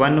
1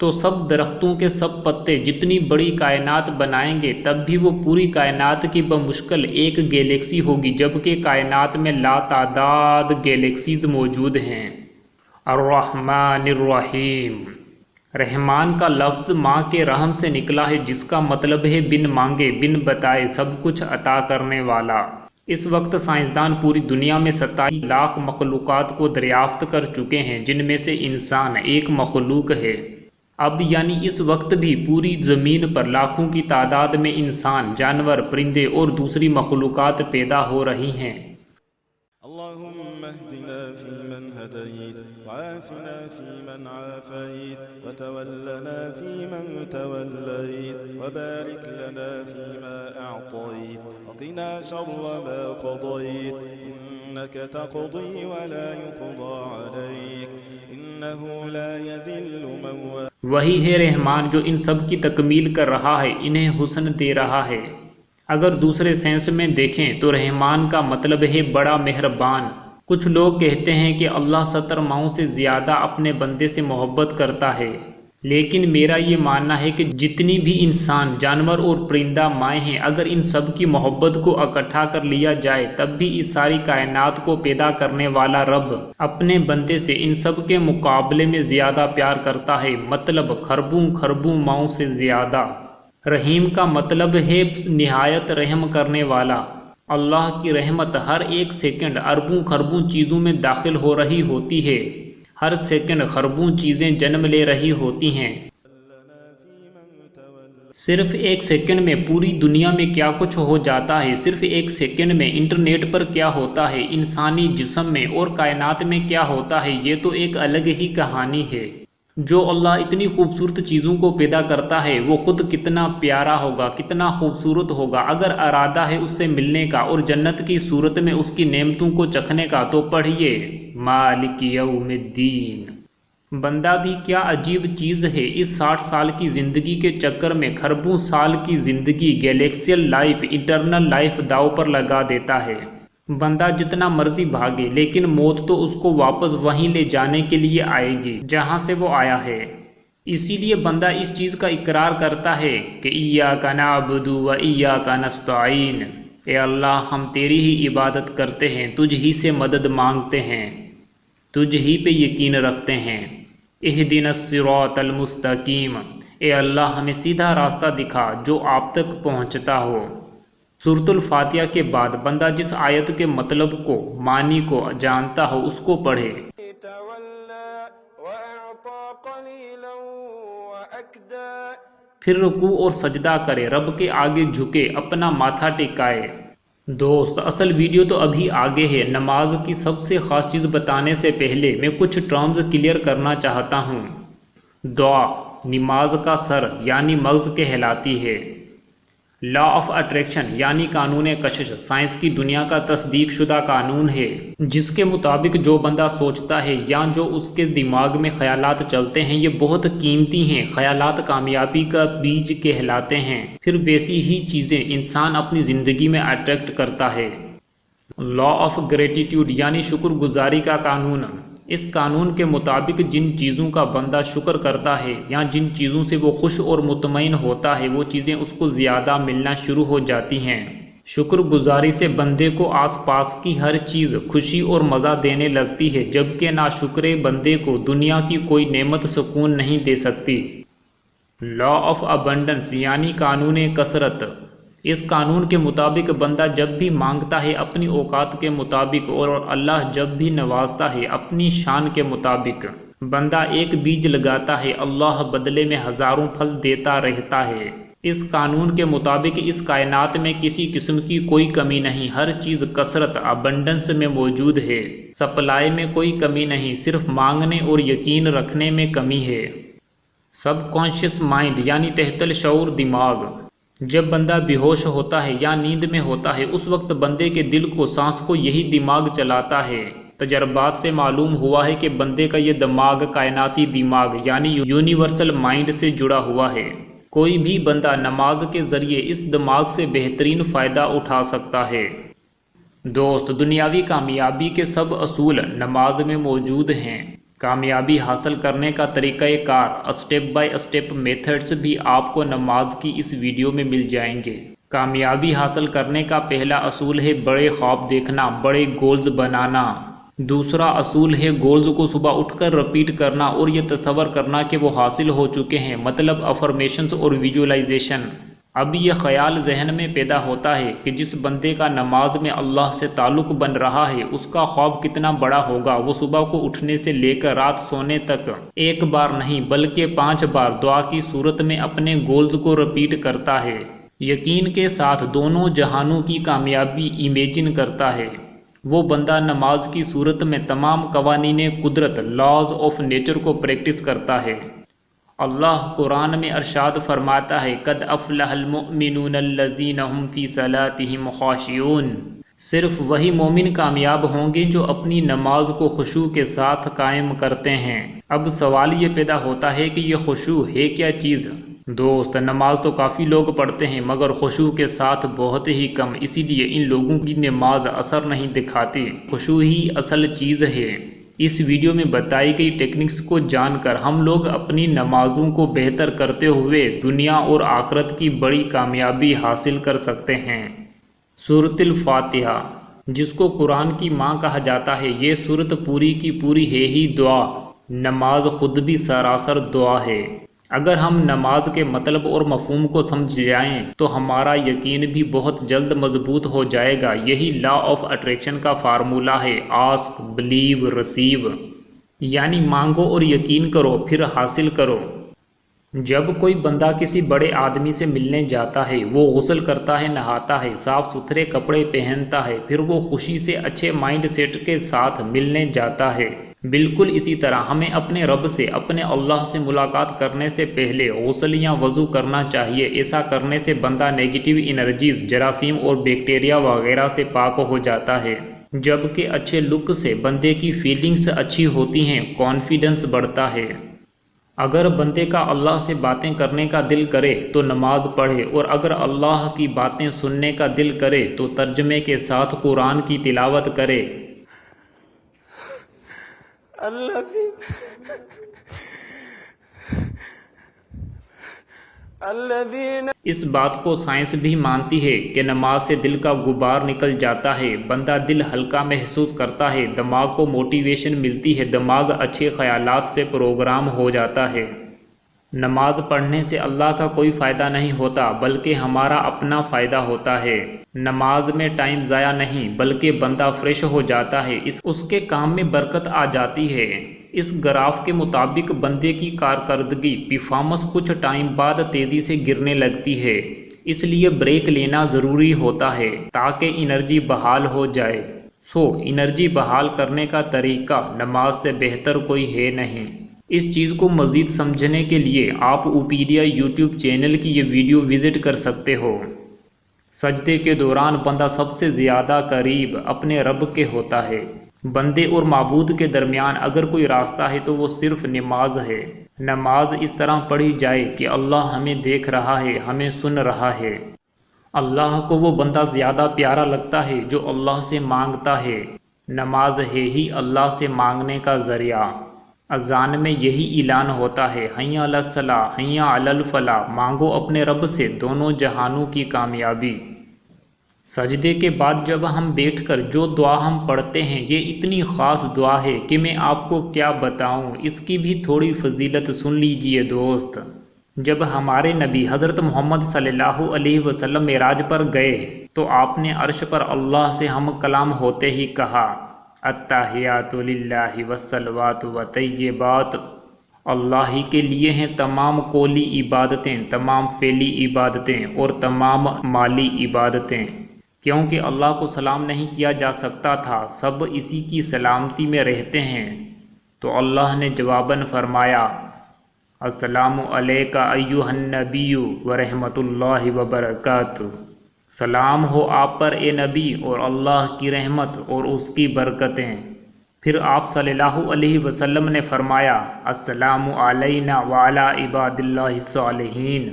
تو سب درختوں کے سب پتے جتنی بڑی کائنات بنائیں گے تب بھی وہ پوری کائنات کی بمشکل ایک گیلیکسی ہوگی، جبکہ کائنات میں لا تعداد گیلیکسیز موجود ہیں۔ الرحمن الرحیم، رحمان کا لفظ ماں کے رحم سے نکلا ہے، جس کا مطلب ہے بن مانگے بن بتائے سب کچھ عطا کرنے والا۔ اس وقت سائنسدان پوری دنیا میں 27 لاکھ مخلوقات کو دریافت کر چکے ہیں، جن میں سے انسان ایک مخلوق ہے۔ اب یعنی اس وقت بھی پوری زمین پر لاکھوں کی تعداد میں انسان، جانور، پرندے اور دوسری مخلوقات پیدا ہو رہی ہیں۔ اللهم اهدنا فيمن هديت وعافنا فيمن عافيت وتولنا فيمن توليت وبارك لنا فيما أعطيت وقنا شر ما قضيت إنك تقضي ولا يقضى عليك إنه لا يذل من وہی ہے رحمان جو ان سب کی تکمیل کر رہا ہے، انہیں حسن دے رہا ہے۔ اگر دوسرے سینس میں دیکھیں تو رحمان کا مطلب ہے بڑا مہربان۔ کچھ لوگ کہتے ہیں کہ اللہ 70 ماؤں سے زیادہ اپنے بندے سے محبت کرتا ہے، لیکن میرا یہ ماننا ہے کہ جتنی بھی انسان، جانور اور پرندہ مائیں ہیں، اگر ان سب کی محبت کو اکٹھا کر لیا جائے تب بھی اس ساری کائنات کو پیدا کرنے والا رب اپنے بندے سے ان سب کے مقابلے میں زیادہ پیار کرتا ہے، مطلب خربوں خربوں ماؤں سے زیادہ۔ رحیم کا مطلب ہے نہایت رحم کرنے والا۔ اللہ کی رحمت ہر ایک سیکنڈ اربوں خربوں چیزوں میں داخل ہو رہی ہوتی ہے، ہر سیکنڈ خربوں چیزیں جنم لے رہی ہوتی ہیں۔ صرف ایک سیکنڈ میں پوری دنیا میں کیا کچھ ہو جاتا ہے، صرف ایک سیکنڈ میں انٹرنیٹ پر کیا ہوتا ہے، انسانی جسم میں اور کائنات میں کیا ہوتا ہے، یہ تو ایک الگ ہی کہانی ہے۔ جو اللہ اتنی خوبصورت چیزوں کو پیدا کرتا ہے وہ خود کتنا پیارا ہوگا، کتنا خوبصورت ہوگا۔ اگر ارادہ ہے اس سے ملنے کا اور جنت کی صورت میں اس کی نعمتوں کو چکھنے کا تو پڑھیے مالک یوم الدین۔ بندہ بھی کیا عجیب چیز ہے، اس 60 سال کی زندگی کے چکر میں خربوں سال کی زندگی، گیلیکسیل لائف، انٹرنل لائف داؤ پر لگا دیتا ہے۔ بندہ جتنا مرضی بھاگے لیکن موت تو اس کو واپس وہیں لے جانے کے لیے آئے گی جہاں سے وہ آیا ہے۔ اسی لیے بندہ اس چیز کا اقرار کرتا ہے کہ ایاک نعبد و ایاک نستعین، اے اللہ ہم تیری ہی عبادت کرتے ہیں، تجھ ہی سے مدد مانگتے ہیں، تجھ ہی پہ یقین رکھتے ہیں۔ اہدنا الصراط المستقیم، اے اللہ ہمیں سیدھا راستہ دکھا جو آپ تک پہنچتا ہو۔ سورۃ الفاتحہ کے بعد بندہ جس آیت کے مطلب کو، معنی کو جانتا ہو اس کو پڑھے۔ پھر رکوع اور سجدہ کرے، رب کے آگے جھکے، اپنا ماتھا ٹکائے۔ دوست اصل ویڈیو تو ابھی آگے ہے۔ نماز کی سب سے خاص چیز بتانے سے پہلے میں کچھ ٹرمز کلیئر کرنا چاہتا ہوں۔ دعا نماز کا سر یعنی مغز کہلاتی ہے۔ لا آف اٹریکشن یعنی قانون کشش سائنس کی دنیا کا تصدیق شدہ قانون ہے، جس کے مطابق جو بندہ سوچتا ہے یا جو اس کے دماغ میں خیالات چلتے ہیں یہ بہت قیمتی ہیں۔ خیالات کامیابی کا بیج کہلاتے ہیں، پھر ویسی ہی چیزیں انسان اپنی زندگی میں اٹریکٹ کرتا ہے۔ لا آف گریٹیٹیوڈ یعنی شکر گزاری کا قانون، اس قانون کے مطابق جن چیزوں کا بندہ شکر کرتا ہے یا جن چیزوں سے وہ خوش اور مطمئن ہوتا ہے وہ چیزیں اس کو زیادہ ملنا شروع ہو جاتی ہیں۔ شکر گزاری سے بندے کو آس پاس کی ہر چیز خوشی اور مزہ دینے لگتی ہے، جبکہ ناشکرے بندے کو دنیا کی کوئی نعمت سکون نہیں دے سکتی۔ لا آف ابنڈنس یعنی قانون کثرت، اس قانون کے مطابق بندہ جب بھی مانگتا ہے اپنی اوقات کے مطابق اور اللہ جب بھی نوازتا ہے اپنی شان کے مطابق۔ بندہ ایک بیج لگاتا ہے، اللہ بدلے میں ہزاروں پھل دیتا رہتا ہے۔ اس قانون کے مطابق اس کائنات میں کسی قسم کی کوئی کمی نہیں، ہر چیز کثرت ابنڈنس میں موجود ہے، سپلائی میں کوئی کمی نہیں، صرف مانگنے اور یقین رکھنے میں کمی ہے۔ سب کانشیس مائنڈ یعنی تحت الشعور دماغ، جب بندہ بے ہوش ہوتا ہے یا نیند میں ہوتا ہے اس وقت بندے کے دل کو، سانس کو یہی دماغ چلاتا ہے۔ تجربات سے معلوم ہوا ہے کہ بندے کا یہ دماغ کائناتی دماغ یعنی یونیورسل مائنڈ سے جڑا ہوا ہے۔ کوئی بھی بندہ نماز کے ذریعے اس دماغ سے بہترین فائدہ اٹھا سکتا ہے۔ دوست دنیاوی کامیابی کے سب اصول نماز میں موجود ہیں۔ کامیابی حاصل کرنے کا طریقہ کار، اسٹیپ بائی اسٹیپ میتھڈز بھی آپ کو نماز کی اس ویڈیو میں مل جائیں گے۔ کامیابی حاصل کرنے کا پہلا اصول ہے بڑے خواب دیکھنا، بڑے گولز بنانا۔ دوسرا اصول ہے گولز کو صبح اٹھ کر رپیٹ کرنا اور یہ تصور کرنا کہ وہ حاصل ہو چکے ہیں، مطلب افرمیشنز اور ویژولائزیشن۔ اب یہ خیال ذہن میں پیدا ہوتا ہے کہ جس بندے کا نماز میں اللہ سے تعلق بن رہا ہے اس کا خواب کتنا بڑا ہوگا۔ وہ صبح کو اٹھنے سے لے کر رات سونے تک ایک بار نہیں بلکہ 5 بار دعا کی صورت میں اپنے گولز کو رپیٹ کرتا ہے، یقین کے ساتھ دونوں جہانوں کی کامیابی امیجن کرتا ہے۔ وہ بندہ نماز کی صورت میں تمام قوانین قدرت، لاز آف نیچر کو پریکٹس کرتا ہے۔ اللہ قرآن میں ارشاد فرماتا ہے قد افلح المؤمنون الذین هم فی صلاتهم خاشعون۔ صرف وہی مومن کامیاب ہوں گے جو اپنی نماز کو خشوع کے ساتھ قائم کرتے ہیں۔ اب سوال یہ پیدا ہوتا ہے کہ یہ خشوع ہے کیا چیز؟ دوست، نماز تو کافی لوگ پڑھتے ہیں مگر خشوع کے ساتھ بہت ہی کم، اسی لیے ان لوگوں کی نماز اثر نہیں دکھاتی۔ خشوع ہی اصل چیز ہے۔ اس ویڈیو میں بتائی گئی ٹیکنکس کو جان کر ہم لوگ اپنی نمازوں کو بہتر کرتے ہوئے دنیا اور آخرت کی بڑی کامیابی حاصل کر سکتے ہیں۔ سورۃ الفاتحہ، جس کو قرآن کی ماں کہا جاتا ہے، یہ سورت پوری کی پوری ہے ہی دعا۔ نماز خود بھی سراسر دعا ہے۔ اگر ہم نماز کے مطلب اور مفہوم کو سمجھ جائیں تو ہمارا یقین بھی بہت جلد مضبوط ہو جائے گا۔ یہی لا آف اٹریکشن کا فارمولہ ہے، آسک، بلیو، ریسیو، یعنی مانگو اور یقین کرو پھر حاصل کرو۔ جب کوئی بندہ کسی بڑے آدمی سے ملنے جاتا ہے، وہ غسل کرتا ہے، نہاتا ہے، صاف ستھرے کپڑے پہنتا ہے، پھر وہ خوشی سے اچھے مائنڈ سیٹ کے ساتھ ملنے جاتا ہے۔ بالکل اسی طرح ہمیں اپنے رب سے، اپنے اللہ سے ملاقات کرنے سے پہلے غسل یا وضو کرنا چاہیے۔ ایسا کرنے سے بندہ نیگیٹو انرجیز، جراثیم اور بیکٹیریا وغیرہ سے پاک ہو جاتا ہے، جبکہ اچھے لک سے بندے کی فیلنگز اچھی ہوتی ہیں، کانفیڈنس بڑھتا ہے۔ اگر بندے کا اللہ سے باتیں کرنے کا دل کرے تو نماز پڑھے، اور اگر اللہ کی باتیں سننے کا دل کرے تو ترجمے کے ساتھ قرآن کی تلاوت کرے۔ اس بات کو سائنس بھی مانتی ہے کہ نماز سے دل کا غبار نکل جاتا ہے، بندہ دل ہلکا محسوس کرتا ہے، دماغ کو موٹیویشن ملتی ہے، دماغ اچھے خیالات سے پروگرام ہو جاتا ہے۔ نماز پڑھنے سے اللہ کا کوئی فائدہ نہیں ہوتا بلکہ ہمارا اپنا فائدہ ہوتا ہے۔ نماز میں ٹائم ضائع نہیں بلکہ بندہ فریش ہو جاتا ہے، اس کے کام میں برکت آ جاتی ہے۔ اس گراف کے مطابق بندے کی کارکردگی، پرفارمنس کچھ ٹائم بعد تیزی سے گرنے لگتی ہے، اس لیے بریک لینا ضروری ہوتا ہے تاکہ انرجی بحال ہو جائے۔ انرجی بحال کرنے کا طریقہ نماز سے بہتر کوئی ہے نہیں۔ اس چیز کو مزید سمجھنے کے لیے آپ اوپیڈیا یوٹیوب چینل کی یہ ویڈیو وزٹ کر سکتے ہو۔ سجدے کے دوران بندہ سب سے زیادہ قریب اپنے رب کے ہوتا ہے۔ بندے اور معبود کے درمیان اگر کوئی راستہ ہے تو وہ صرف نماز ہے۔ نماز اس طرح پڑھی جائے کہ اللہ ہمیں دیکھ رہا ہے، ہمیں سن رہا ہے۔ اللہ کو وہ بندہ زیادہ پیارا لگتا ہے جو اللہ سے مانگتا ہے۔ نماز ہے ہی اللہ سے مانگنے کا ذریعہ۔ اذان میں یہی اعلان ہوتا ہے، حی علی الصلاۃ، حی علی الفلاح، مانگو اپنے رب سے دونوں جہانوں کی کامیابی۔ سجدے کے بعد جب ہم بیٹھ کر جو دعا ہم پڑھتے ہیں، یہ اتنی خاص دعا ہے کہ میں آپ کو کیا بتاؤں، اس کی بھی تھوڑی فضیلت سن لیجئے دوست۔ جب ہمارے نبی حضرت محمد صلی اللہ علیہ وسلم معراج پر گئے تو آپ نے عرش پر اللہ سے ہم کلام ہوتے ہی کہا، التحیات للہ والصلوات والطیبات، اللہ ہی کے لیے ہیں تمام قولی عبادتیں، تمام فعلی عبادتیں اور تمام مالی عبادتیں، کیونکہ اللہ کو سلام نہیں کیا جا سکتا تھا، سب اسی کی سلامتی میں رہتے ہیں۔ تو اللہ نے جواباً فرمایا، السلام علیک ایھا النبی ورحمۃ اللہ وبرکاتہ، سلام ہو آپ پر اے نبی اور اللہ کی رحمت اور اس کی برکتیں۔ پھر آپ صلی اللہ علیہ وسلم نے فرمایا، السلام علینا وعلی عباد اللہ الصالحین،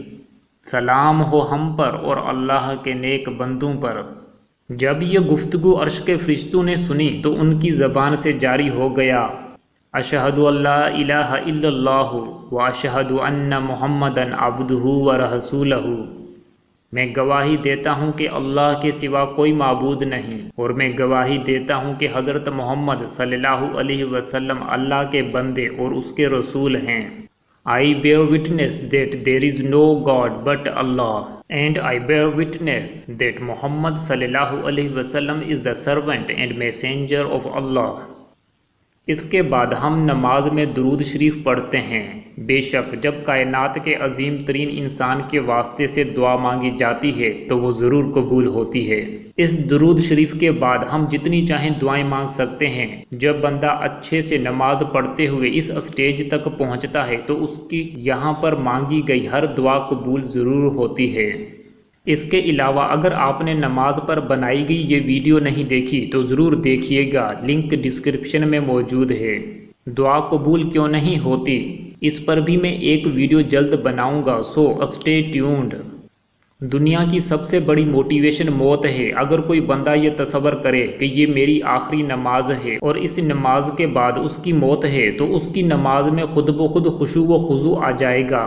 سلام ہو ہم پر اور اللہ کے نیک بندوں پر۔ جب یہ گفتگو عرش کے فرشتوں نے سنی تو ان کی زبان سے جاری ہو گیا، اشہد ان لا الہ الا اللہ و اشہد ان محمدًا عبدہ و رسولہ، میں گواہی دیتا ہوں کہ اللہ کے سوا کوئی معبود نہیں، اور میں گواہی دیتا ہوں کہ حضرت محمد صلی اللہ علیہ وسلم اللہ کے بندے اور اس کے رسول ہیں۔ I bear witness that there is no God but Allah, and I bear witness that Muhammad sallallahu alaihi wasallam is the servant and messenger of Allah۔ اس کے بعد ہم نماز میں درود شریف پڑھتے ہیں۔ بے شک جب کائنات کے عظیم ترین انسان کے واسطے سے دعا مانگی جاتی ہے تو وہ ضرور قبول ہوتی ہے۔ اس درود شریف کے بعد ہم جتنی چاہیں دعائیں مانگ سکتے ہیں۔ جب بندہ اچھے سے نماز پڑھتے ہوئے اس اسٹیج تک پہنچتا ہے تو اس کی یہاں پر مانگی گئی ہر دعا قبول ضرور ہوتی ہے۔ اس کے علاوہ اگر آپ نے نماز پر بنائی گئی یہ ویڈیو نہیں دیکھی تو ضرور دیکھیے گا، لنک ڈسکرپشن میں موجود ہے۔ دعا قبول کیوں نہیں ہوتی، اس پر بھی میں ایک ویڈیو جلد بناؤں گا، سو اسٹے ٹیونڈ۔ دنیا کی سب سے بڑی موٹیویشن موت ہے۔ اگر کوئی بندہ یہ تصور کرے کہ یہ میری آخری نماز ہے اور اس نماز کے بعد اس کی موت ہے تو اس کی نماز میں خود بخود خشوع و خضوع آ جائے گا۔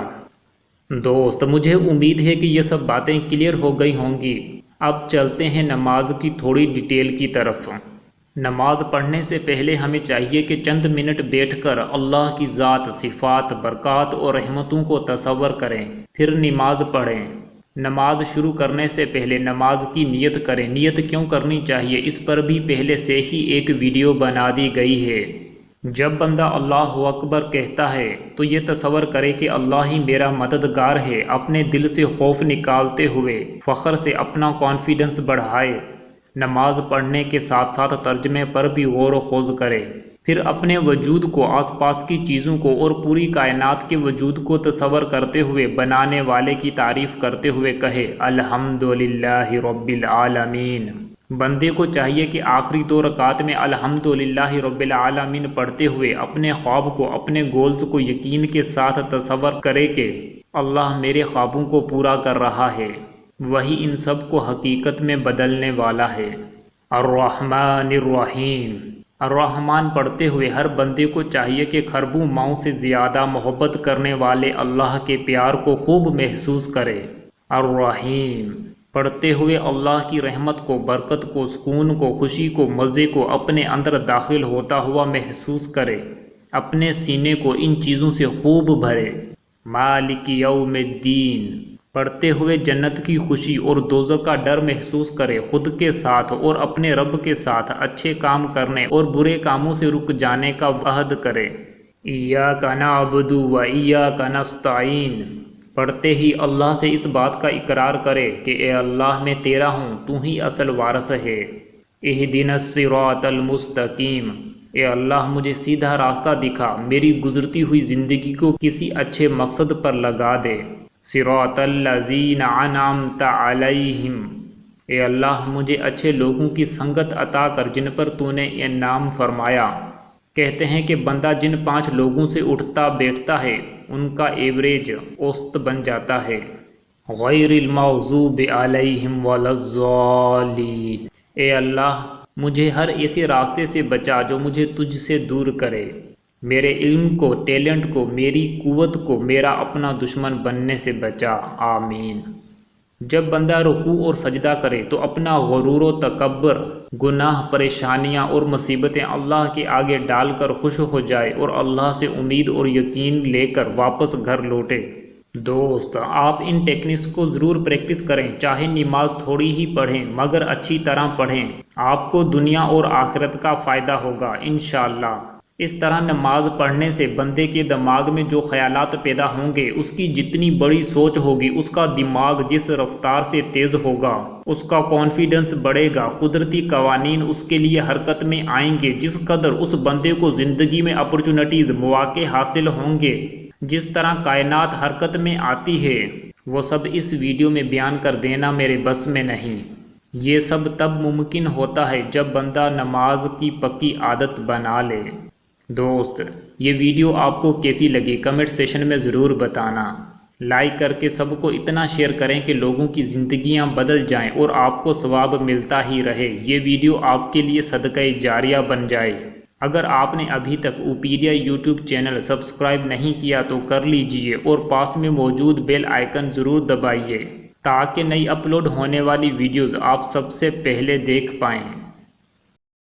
دوست، مجھے امید ہے کہ یہ سب باتیں کلیئر ہو گئی ہوں گی۔ اب چلتے ہیں نماز کی تھوڑی ڈیٹیل کی طرف۔ نماز پڑھنے سے پہلے ہمیں چاہیے کہ چند منٹ بیٹھ کر اللہ کی ذات، صفات، برکات اور رحمتوں کو تصور کریں، پھر نماز پڑھیں۔ نماز شروع کرنے سے پہلے نماز کی نیت کریں۔ نیت کیوں کرنی چاہیے اس پر بھی پہلے سے ہی ایک ویڈیو بنا دی گئی ہے۔ جب بندہ اللہ اکبر کہتا ہے تو یہ تصور کرے کہ اللہ ہی میرا مددگار ہے۔ اپنے دل سے خوف نکالتے ہوئے فخر سے اپنا کانفیڈنس بڑھائے۔ نماز پڑھنے کے ساتھ ساتھ ترجمے پر بھی غور و خوض کرے، پھر اپنے وجود کو، آس پاس کی چیزوں کو اور پوری کائنات کے وجود کو تصور کرتے ہوئے بنانے والے کی تعریف کرتے ہوئے کہے الحمدللہ رب العالمین۔ بندے کو چاہیے کہ آخری 2 رکعات میں الحمدللہ رب العالمین پڑھتے ہوئے اپنے خواب کو، اپنے گولز کو یقین کے ساتھ تصور کرے کہ اللہ میرے خوابوں کو پورا کر رہا ہے، وہی ان سب کو حقیقت میں بدلنے والا ہے۔ الرحمن الرحیم۔ الرحمن پڑھتے ہوئے ہر بندے کو چاہیے کہ خربوں ماؤں سے زیادہ محبت کرنے والے اللہ کے پیار کو خوب محسوس کرے۔ الرحیم پڑھتے ہوئے اللہ کی رحمت کو، برکت کو، سکون کو، خوشی کو، مزے کو اپنے اندر داخل ہوتا ہوا محسوس کرے۔ اپنے سینے کو ان چیزوں سے خوب بھرے۔ مالک یوم الدین پڑھتے ہوئے جنت کی خوشی اور دوزخ کا ڈر محسوس کرے، خود کے ساتھ اور اپنے رب کے ساتھ اچھے کام کرنے اور برے کاموں سے رک جانے کا عہد کرے۔ ایاک نعبد و ایاک نستعین پڑھتے ہی اللہ سے اس بات کا اقرار کرے کہ اے اللہ میں تیرا ہوں، تو ہی اصل وارث ہے۔ اہدنا الصراط المستقیم اے اللہ مجھے سیدھا راستہ دکھا، میری گزرتی ہوئی زندگی کو کسی اچھے مقصد پر لگا دے۔ صراط الذین انعمت علیہم اے اللہ مجھے اچھے لوگوں کی سنگت عطا کر جن پر تو نے انعام فرمایا۔ کہتے ہیں کہ بندہ جن 5 لوگوں سے اٹھتا بیٹھتا ہے ان کا ایوریج اوسط بن جاتا ہے۔ غیر المغضوب علیہم ولا الضالین اے اللہ مجھے ہر ایسے راستے سے بچا جو مجھے تجھ سے دور کرے، میرے علم کو، ٹیلنٹ کو، میری قوت کو میرا اپنا دشمن بننے سے بچا، آمین۔ جب بندہ رکوع اور سجدہ کرے تو اپنا غرور و تکبر، گناہ، پریشانیاں اور مصیبتیں اللہ کے آگے ڈال کر خوش ہو جائے اور اللہ سے امید اور یقین لے کر واپس گھر لوٹے۔ دوست، آپ ان ٹیکنکس کو ضرور پریکٹس کریں، چاہے نماز تھوڑی ہی پڑھیں مگر اچھی طرح پڑھیں، آپ کو دنیا اور آخرت کا فائدہ ہوگا انشاءاللہ۔ اس طرح نماز پڑھنے سے بندے کے دماغ میں جو خیالات پیدا ہوں گے، اس کی جتنی بڑی سوچ ہوگی، اس کا دماغ جس رفتار سے تیز ہوگا اس کا کانفیڈنس بڑھے گا، قدرتی قوانین اس کے لیے حرکت میں آئیں گے، جس قدر اس بندے کو زندگی میں اپرچونٹیز، مواقع حاصل ہوں گے، جس طرح کائنات حرکت میں آتی ہے، وہ سب اس ویڈیو میں بیان کر دینا میرے بس میں نہیں۔ یہ سب تب ممکن ہوتا ہے جب بندہ نماز کی پکی عادت بنا لے۔ دوست، یہ ویڈیو آپ کو کیسی لگی کمنٹ سیشن میں ضرور بتانا۔ لائک کر کے سب کو اتنا شیئر کریں کہ لوگوں کی زندگیاں بدل جائیں اور آپ کو ثواب ملتا ہی رہے، یہ ویڈیو آپ کے لیے صدقہ جاریہ بن جائے۔ اگر آپ نے ابھی تک اوپیڈیا یوٹیوب چینل سبسکرائب نہیں کیا تو کر لیجئے اور پاس میں موجود بیل آئیکن ضرور دبائیے تاکہ نئی اپلوڈ ہونے والی ویڈیوز آپ سب سے پہلے دیکھ پائیں۔